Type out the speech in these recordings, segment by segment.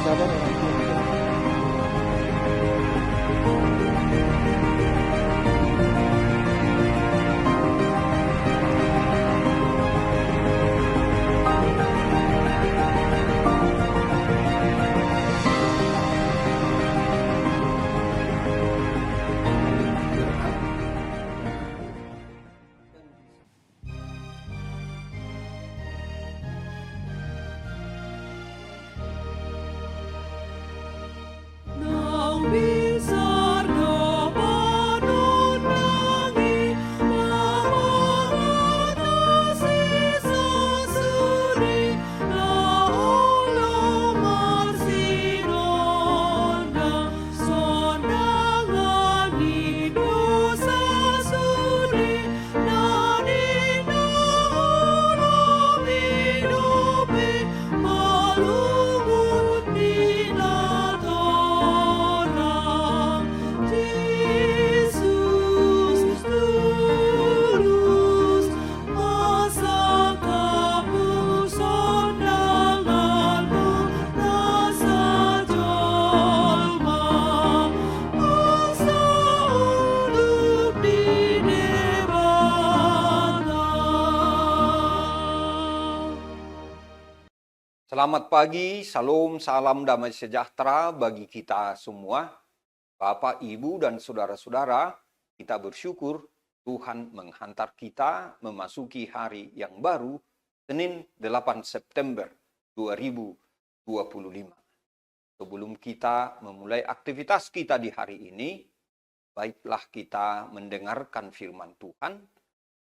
sabar orang tua menjadi. Nang binsar dapat menangi mengatasi sesuri Allah marsinonda sondangan hidup sesuri nani nolong hidupi malumut dinatorang Yesus tulus masa kamu sondanganmu rasa jolma masa hidup di debata. Selamat pagi, salam, salam damai sejahtera bagi kita semua. Bapak, Ibu, dan saudara-saudara, kita bersyukur Tuhan menghantar kita memasuki hari yang baru, Senin 8 September 2025. Sebelum kita memulai aktivitas kita di hari ini, baiklah kita mendengarkan firman Tuhan,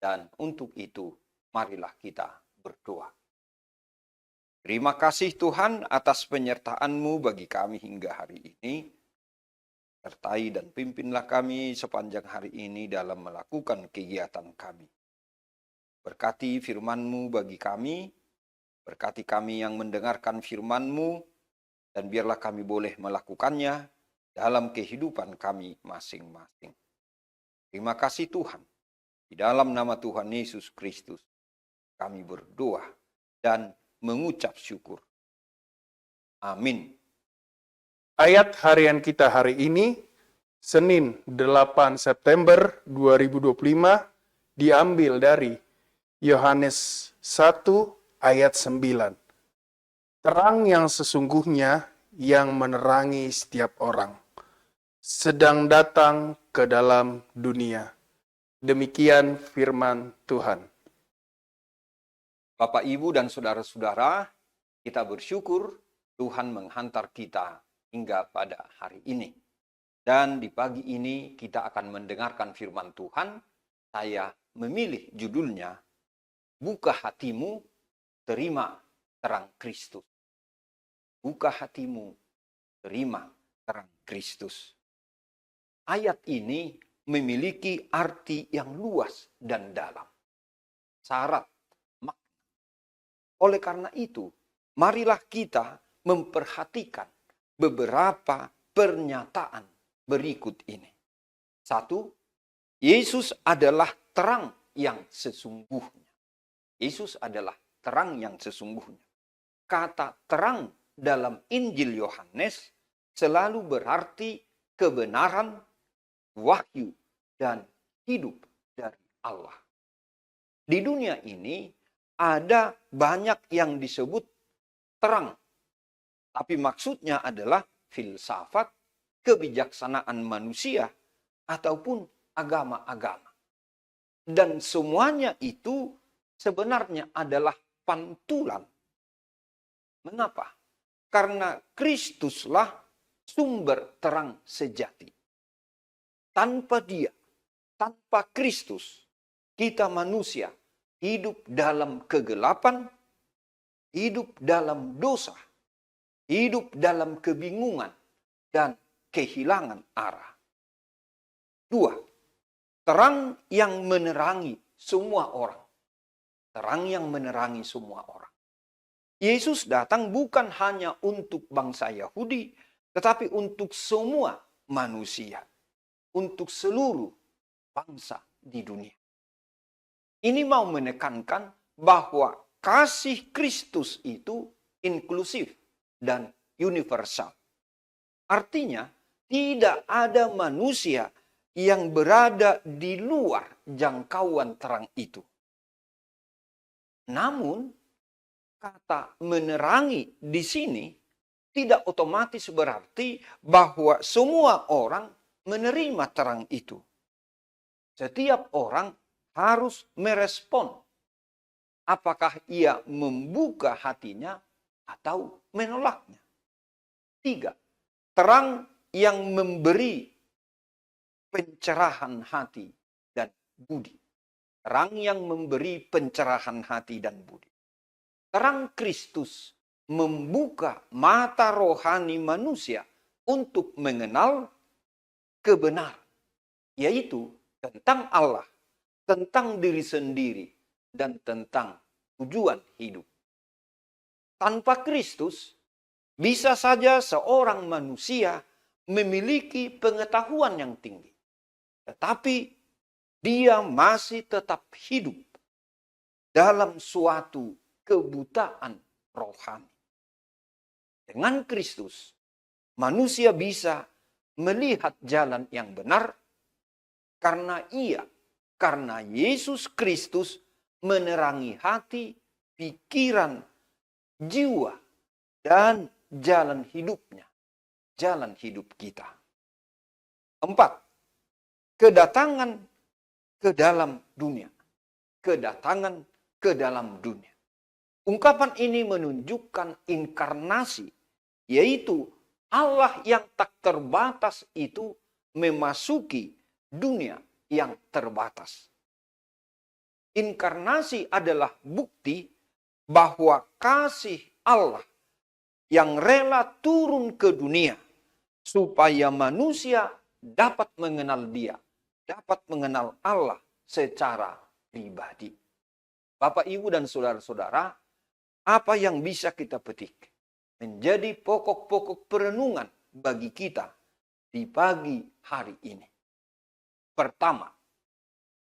dan untuk itu marilah kita berdoa. Terima kasih Tuhan atas penyertaan-Mu bagi kami hingga hari ini. Sertai dan pimpinlah kami sepanjang hari ini dalam melakukan kegiatan kami. Berkati firman-Mu bagi kami, berkati kami yang mendengarkan firman-Mu, dan biarlah kami boleh melakukannya dalam kehidupan kami masing-masing. Terima kasih Tuhan. Di dalam nama Tuhan Yesus Kristus, kami berdoa dan mengucap syukur. Amin. Ayat harian kita hari ini, Senin 8 September 2025, diambil dari Yohanes 1 ayat 9. Terang yang sesungguhnya yang menerangi setiap orang, sedang datang ke dalam dunia. Demikian firman Tuhan. Bapak, Ibu, dan saudara-saudara, kita bersyukur Tuhan menghantar kita hingga pada hari ini. Dan di pagi ini kita akan mendengarkan firman Tuhan. Saya memilih judulnya, Buka Hatimu, Terima Terang Kristus. Buka hatimu, terima terang Kristus. Ayat ini memiliki arti yang luas dan dalam. Syarat. Oleh karena itu, marilah kita memperhatikan beberapa pernyataan berikut ini. 1. Yesus adalah terang yang sesungguhnya. Yesus adalah terang yang sesungguhnya. Kata terang dalam Injil Yohanes selalu berarti kebenaran, wahyu, dan hidup dari Allah. Di dunia ini, ada banyak yang disebut terang. Tapi maksudnya adalah filsafat, kebijaksanaan manusia, ataupun agama-agama. Dan semuanya itu sebenarnya adalah pantulan. Mengapa? Karena Kristuslah sumber terang sejati. Tanpa Dia, tanpa Kristus, kita manusia hidup dalam kegelapan, hidup dalam dosa, hidup dalam kebingungan, dan kehilangan arah. 2. Terang yang menerangi semua orang. Terang yang menerangi semua orang. Yesus datang bukan hanya untuk bangsa Yahudi, tetapi untuk semua manusia. Untuk seluruh bangsa di dunia. Ini mau menekankan bahwa kasih Kristus itu inklusif dan universal. Artinya, tidak ada manusia yang berada di luar jangkauan terang itu. Namun, kata menerangi di sini tidak otomatis berarti bahwa semua orang menerima terang itu. Setiap orang harus merespon apakah ia membuka hatinya atau menolaknya. 3. Terang yang memberi pencerahan hati dan budi. Terang yang memberi pencerahan hati dan budi. Terang Kristus membuka mata rohani manusia untuk mengenal kebenaran, yaitu tentang Allah, tentang diri sendiri, dan tentang tujuan hidup. Tanpa Kristus, bisa saja seorang manusia memiliki pengetahuan yang tinggi, tetapi dia masih tetap hidup dalam suatu kebutaan rohani. Dengan Kristus, manusia bisa melihat jalan yang benar karena Yesus Kristus menerangi hati, pikiran, jiwa, dan jalan hidupnya, jalan hidup kita. 4. Kedatangan ke dalam dunia. Kedatangan ke dalam dunia. Ungkapan ini menunjukkan inkarnasi, yaitu Allah yang tak terbatas itu memasuki dunia yang terbatas. Inkarnasi adalah bukti bahwa kasih Allah yang rela turun ke dunia supaya manusia dapat mengenal Dia, dapat mengenal Allah secara pribadi. Bapak, Ibu, dan saudara-saudara, apa yang bisa kita petik menjadi pokok-pokok perenungan bagi kita di pagi hari ini? Pertama,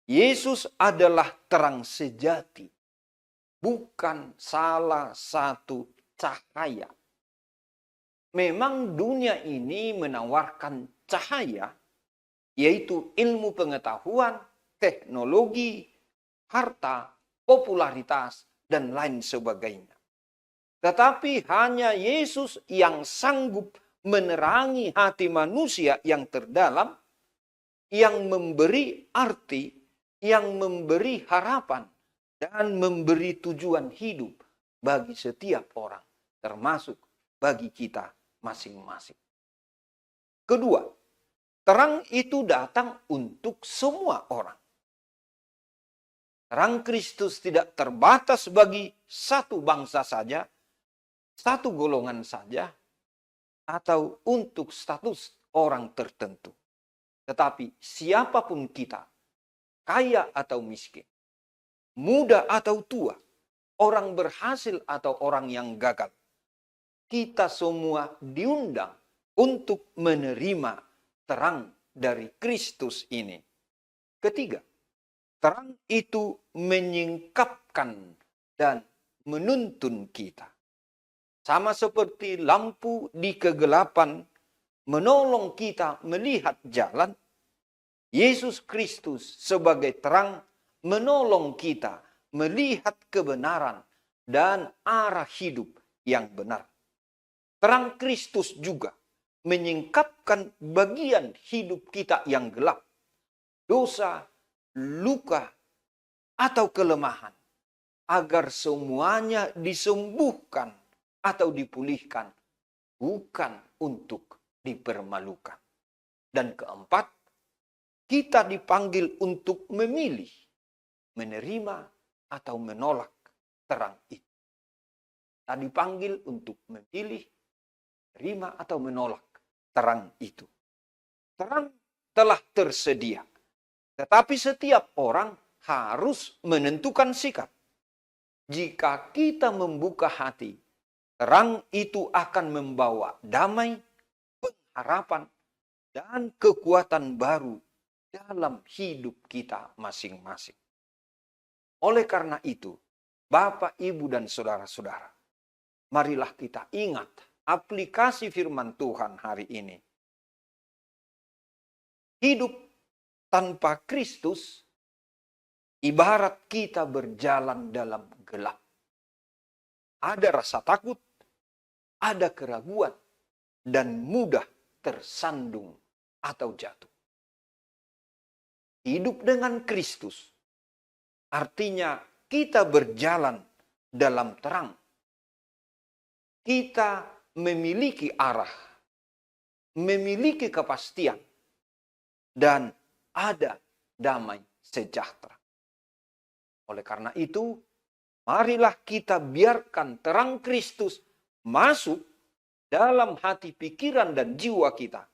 Yesus adalah terang sejati, bukan salah satu cahaya. Memang dunia ini menawarkan cahaya, yaitu ilmu pengetahuan, teknologi, harta, popularitas, dan lain sebagainya. Tetapi hanya Yesus yang sanggup menerangi hati manusia yang terdalam, yang memberi arti, yang memberi harapan, dan memberi tujuan hidup bagi setiap orang, termasuk bagi kita masing-masing. Kedua, terang itu datang untuk semua orang. Terang Kristus tidak terbatas bagi satu bangsa saja, satu golongan saja, atau untuk status orang tertentu. Tetapi siapapun kita, kaya atau miskin, muda atau tua, orang berhasil atau orang yang gagal, kita semua diundang untuk menerima terang dari Kristus ini. Ketiga, terang itu menyingkapkan dan menuntun kita. Sama seperti lampu di kegelapan menolong kita melihat jalan, Yesus Kristus sebagai terang menolong kita melihat kebenaran dan arah hidup yang benar. Terang Kristus juga menyingkapkan bagian hidup kita yang gelap, dosa, luka, atau kelemahan, agar semuanya disembuhkan atau dipulihkan, bukan untuk dipermalukan. Dan keempat, kita dipanggil untuk memilih, menerima atau menolak terang itu. Kita dipanggil untuk memilih, menerima atau menolak terang itu. Terang telah tersedia, tetapi setiap orang harus menentukan sikap. Jika kita membuka hati, terang itu akan membawa damai, pengharapan, dan kekuatan baru dalam hidup kita masing-masing. Oleh karena itu, Bapak, Ibu, dan saudara-saudara, marilah kita ingat aplikasi firman Tuhan hari ini. Hidup tanpa Kristus ibarat kita berjalan dalam gelap. Ada rasa takut, ada keraguan, dan mudah tersandung atau jatuh. Hidup dengan Kristus artinya kita berjalan dalam terang. Kita memiliki arah, memiliki kepastian, dan ada damai sejahtera. Oleh karena itu, marilah kita biarkan terang Kristus masuk dalam hati, pikiran, dan jiwa kita.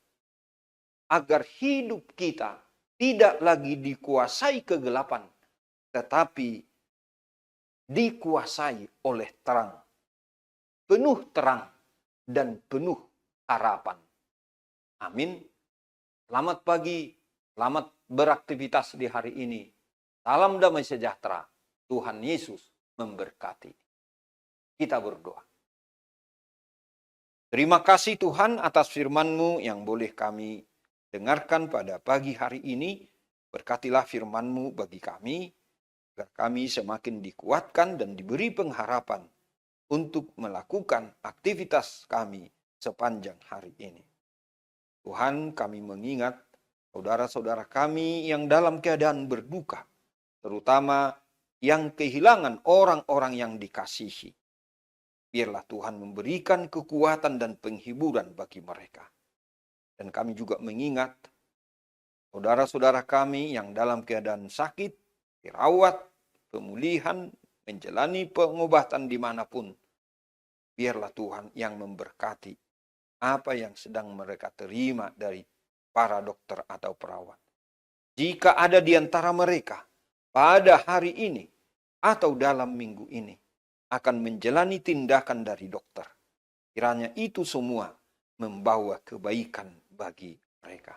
Agar hidup kita tidak lagi dikuasai kegelapan, tetapi dikuasai oleh terang. Penuh terang dan penuh harapan. Amin. Selamat pagi, selamat beraktivitas di hari ini. Salam damai sejahtera. Tuhan Yesus memberkati. Kita berdoa. Terima kasih Tuhan atas firman-Mu yang boleh kami dengarkan pada pagi hari ini. Berkatilah firman-Mu bagi kami, agar kami semakin dikuatkan dan diberi pengharapan untuk melakukan aktivitas kami sepanjang hari ini. Tuhan, kami mengingat saudara-saudara kami yang dalam keadaan berduka, terutama yang kehilangan orang-orang yang dikasihi. Biarlah Tuhan memberikan kekuatan dan penghiburan bagi mereka. Dan kami juga mengingat saudara-saudara kami yang dalam keadaan sakit, dirawat, pemulihan, menjalani pengobatan dimanapun. Biarlah Tuhan yang memberkati apa yang sedang mereka terima dari para dokter atau perawat. Jika ada di antara mereka pada hari ini atau dalam minggu ini akan menjalani tindakan dari dokter, kiranya itu semua membawa kebaikan bagi mereka.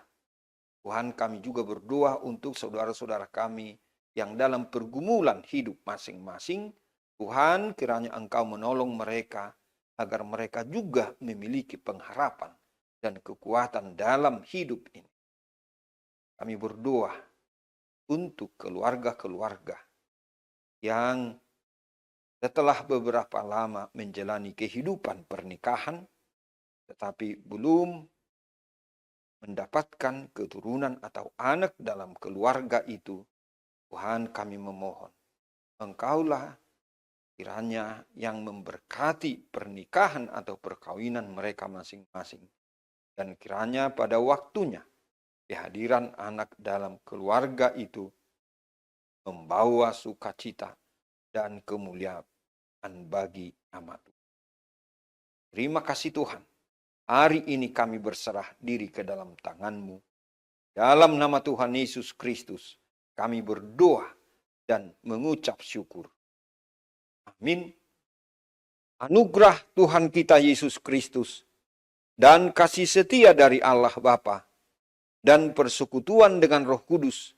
Tuhan, kami juga berdoa untuk saudara-saudara kami yang dalam pergumulan hidup masing-masing. Tuhan, kiranya Engkau menolong mereka agar mereka juga memiliki pengharapan dan kekuatan dalam hidup ini. Kami berdoa untuk keluarga-keluarga yang setelah beberapa lama menjalani kehidupan pernikahan, tetapi belum mendapatkan keturunan atau anak dalam keluarga itu. Tuhan, kami memohon, Engkaulah kiranya yang memberkati pernikahan atau perkawinan mereka masing-masing. Dan kiranya pada waktunya kehadiran anak dalam keluarga itu membawa sukacita dan kemuliaan bagi nama Tuhan. Terima kasih Tuhan. Hari ini kami berserah diri ke dalam tangan-Mu. Dalam nama Tuhan Yesus Kristus kami berdoa dan mengucap syukur. Amin. Anugerah Tuhan kita Yesus Kristus dan kasih setia dari Allah Bapa dan persekutuan dengan Roh Kudus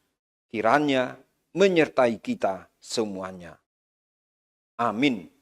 kiranya menyertai kita semuanya. Amin.